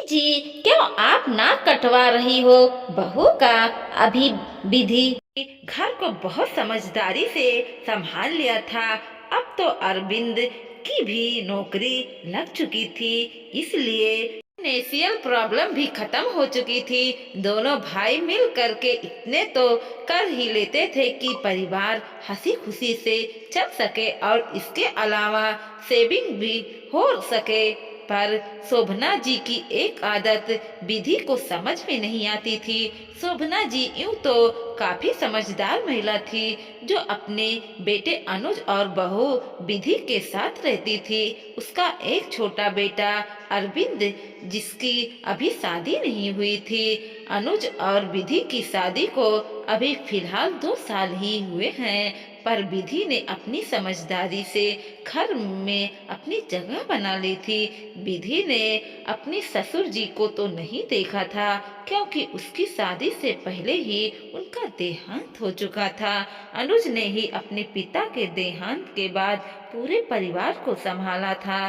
जी, क्यों आप नाक कटवा रही हो? बहू का अभी विधि घर को बहुत समझदारी से संभाल लिया था। अब तो अरविंद की भी नौकरी लग चुकी थी, इसलिए फाइनेंशियल प्रॉब्लम भी खत्म हो चुकी थी। दोनों भाई मिल करके इतने तो कर ही लेते थे कि परिवार हंसी खुशी से चल सके और इसके अलावा सेविंग भी हो सके। पर शोभना जी की एक आदत विधि को समझ में नहीं आती थी। शोभना जी यूं तो काफी समझदार महिला थी, जो अपने बेटे अनुज और बहू विधि के साथ रहती थी। उसका एक छोटा बेटा अरविंद, जिसकी अभी शादी नहीं हुई थी। अनुज और विधि की शादी को अभी फिलहाल 2 साल ही हुए हैं, पर विधि ने अपनी समझदारी से घर में अपनी जगह बना ली थी। विधि ने अपनी ससुर जी को तो नहीं देखा था, क्योंकि उसकी शादी से पहले ही उनका देहांत हो चुका था। अनुज ने ही अपने पिता के देहांत के बाद पूरे परिवार को संभाला था।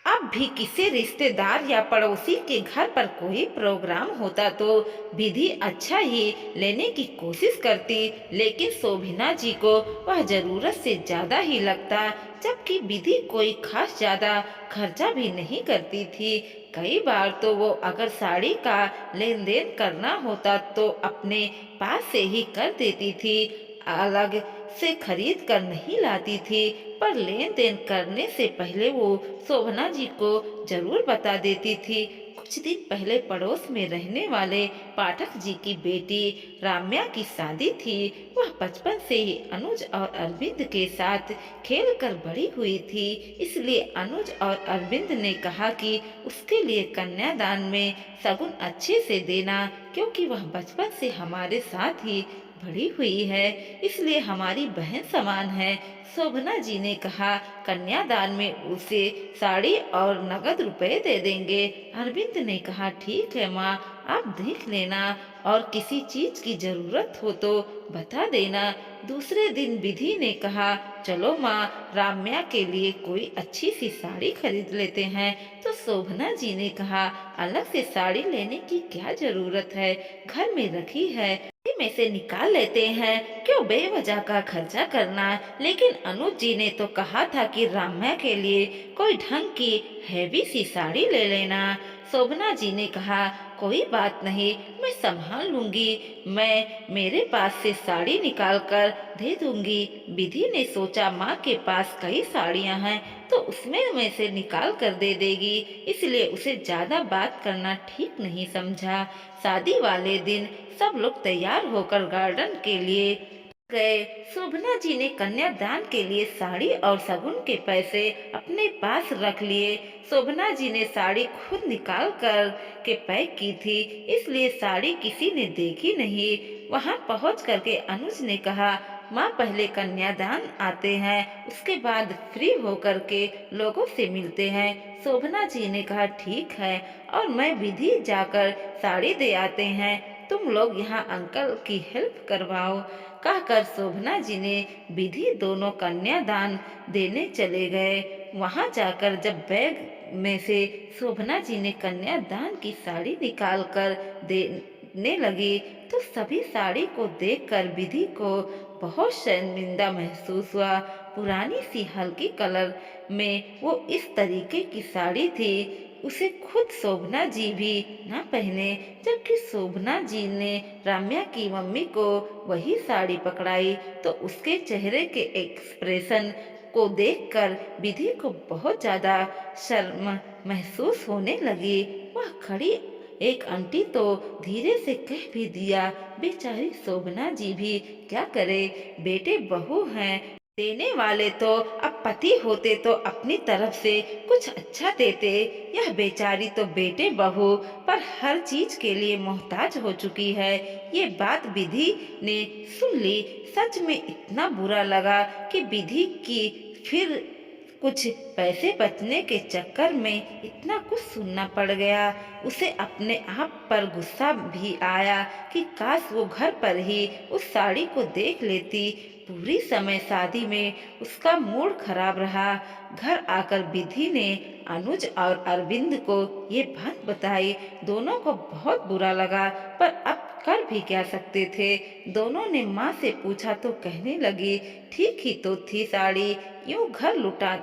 अब भी किसी रिश्तेदार या पड़ोसी के घर पर कोई प्रोग्राम होता तो विधि अच्छा ही लेने की कोशिश करती, लेकिन शोभना जी को वह जरूरत से ज्यादा ही लगता, जबकि विधि कोई खास ज्यादा खर्चा भी नहीं करती थी। कई बार तो वो अगर साड़ी का लेन देन करना होता तो अपने पास से ही कर देती थी, अलग से खरीद कर नहीं लाती थी। पर लेन देन करने से पहले वो शोभना जी को जरूर बता देती थी। कुछ दिन पहले पड़ोस में रहने वाले पाठक जी की बेटी राम्या की शादी थी। वह बचपन से ही अनुज और अरविंद के साथ खेल कर बड़ी हुई थी, इसलिए अनुज और अरविंद ने कहा कि उसके लिए कन्यादान में शगुन अच्छे से देना, क्योंकि वह बचपन से हमारे साथ ही बड़ी हुई है, इसलिए हमारी बहन समान है। शोभना जी ने कहा, कन्यादान में उसे साड़ी और नगद रुपए दे देंगे। अरविंद ने कहा, ठीक है माँ, आप देख लेना और किसी चीज की जरूरत हो तो बता देना। दूसरे दिन विधि ने कहा, चलो माँ, राम्या के लिए कोई अच्छी सी साड़ी खरीद लेते हैं। तो शोभना जी ने कहा, अलग से साड़ी लेने की क्या जरूरत है, घर में रखी है में से निकाल लेते हैं, क्यों बेवजह का खर्चा करना। लेकिन अनुज जी ने तो कहा था कि राम्या के लिए कोई ढंग की हैवी सी साड़ी ले लेना। शोभना जी ने कहा, कोई बात नहीं, मैं संभाल लूंगी, मैं मेरे पास से साड़ी निकाल कर दे दूंगी। विधि ने सोचा माँ के पास कई साड़ियाँ हैं तो उसमें में से निकाल कर दे देगी, इसलिए उसे ज्यादा बात करना ठीक नहीं समझा। शादी वाले दिन सब लोग तैयार होकर गार्डन के लिए गए। शोभना जी ने कन्यादान के लिए साड़ी और शगुन के पैसे अपने पास रख लिए। शोभना जी ने साड़ी खुद निकाल कर के पैक की थी, इसलिए साड़ी किसी ने देखी नहीं। वहां पहुंच करके अनुज ने कहा, माँ, पहले कन्यादान आते हैं, उसके बाद फ्री होकर के लोगों से मिलते हैं। शोभना जी ने कहा, ठीक है, और मैं विधि जाकर साड़ी दे आते हैं, तुम लोग यहाँ अंकल की हेल्प करवाओ। कहकर शोभना जी ने विधि दोनों कन्यादान देने चले गए। वहां जाकर जब बैग में से शोभना जी ने कन्यादान की साड़ी निकाल कर देने लगी, तो सभी साड़ी को देखकर विधि को बहुत शर्मिंदा महसूस हुआ। पुरानी सी हल्की कलर में वो इस तरीके की साड़ी थी, उसे खुद शोभना जी भी ना पहने, जबकि शोभना जी ने राम्या की मम्मी को वही साड़ी पकड़ाई तो उसके चेहरे के एक्सप्रेशन को देखकर विधि को बहुत ज्यादा शर्म महसूस होने लगी। वह खड़ी एक आंटी तो धीरे से कह भी दिया, बेचारी शोभना जी भी क्या करे, बेटे बहू हैं, देने वाले तो अब पति होते तो अपनी तरफ से कुछ अच्छा देते, यह बेचारी तो बेटे बहू पर हर चीज के लिए मोहताज हो चुकी है। ये बात विधि ने सुन ली। सच में इतना बुरा लगा कि विधि की फिर कुछ पैसे बचने के चक्कर में इतना कुछ सुनना पड़ गया। उसे अपने आप पर गुस्सा भी आया कि काश वो घर पर ही उस साड़ी को देख लेती। पूरी समय शादी में उसका मूड खराब रहा। घर आकर विधि ने अनुज और अरविंद को ये बात बताई। दोनों को बहुत बुरा लगा, पर अब कर भी क्या सकते थे। दोनों ने माँ से पूछा तो कहने लगी, ठीक ही तो थी साड़ी, यूं घर लुटा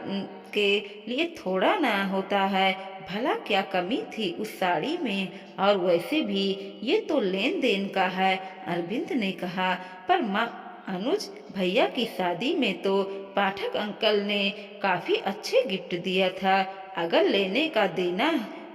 के लिए थोड़ा ना होता है। भला क्या कमी थी उस साड़ी में, और वैसे भी ये तो लेन देन का है, अरविंद ने कहा। पर माँ, अनुज भैया की शादी में तो पाठक अंकल ने काफी अच्छे गिफ्ट दिया था। अगर लेने का देना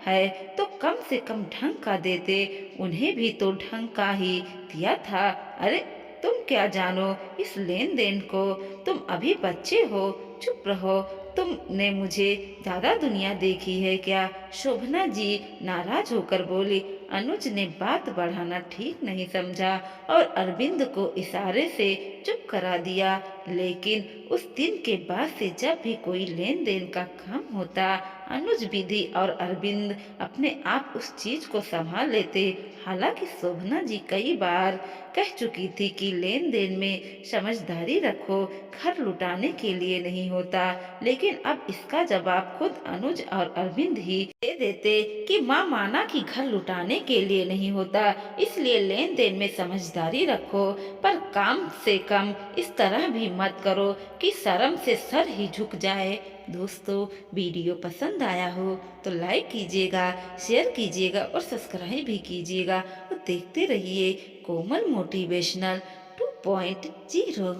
है तो कम से कम ढंग का देते। उन्हें भी तो ढंग का ही दिया था। अरे तुम क्या जानो इस लेन देन को, तुम अभी बच्चे हो, चुप रहो। तुमने मुझे ज्यादा दुनिया देखी है क्या? शोभना जी नाराज होकर बोली। अनुज ने बात बढ़ाना ठीक नहीं समझा और अरविंद को इशारे से चुप करा दिया। लेकिन उस दिन के बाद से जब भी कोई लेन देन का काम होता, अनुज, विधि और अरविंद अपने आप उस चीज को संभाल लेते। हालांकि शोभना जी कई बार कह चुकी थी कि लेन देन में समझदारी रखो, घर लुटाने के लिए नहीं होता। लेकिन अब इसका जवाब खुद अनुज और अरविंद ही दे देते कि माँ माना कि घर लुटाने के लिए नहीं होता, इसलिए लेन देन में समझदारी रखो, पर काम से कम इस तरह भी मत करो कि शर्म से सर ही झुक जाए। दोस्तों, वीडियो पसंद आया हो तो लाइक कीजिएगा, शेयर कीजिएगा और सब्सक्राइब भी कीजिएगा और देखते रहिए कोमल मोटिवेशनल 2.0।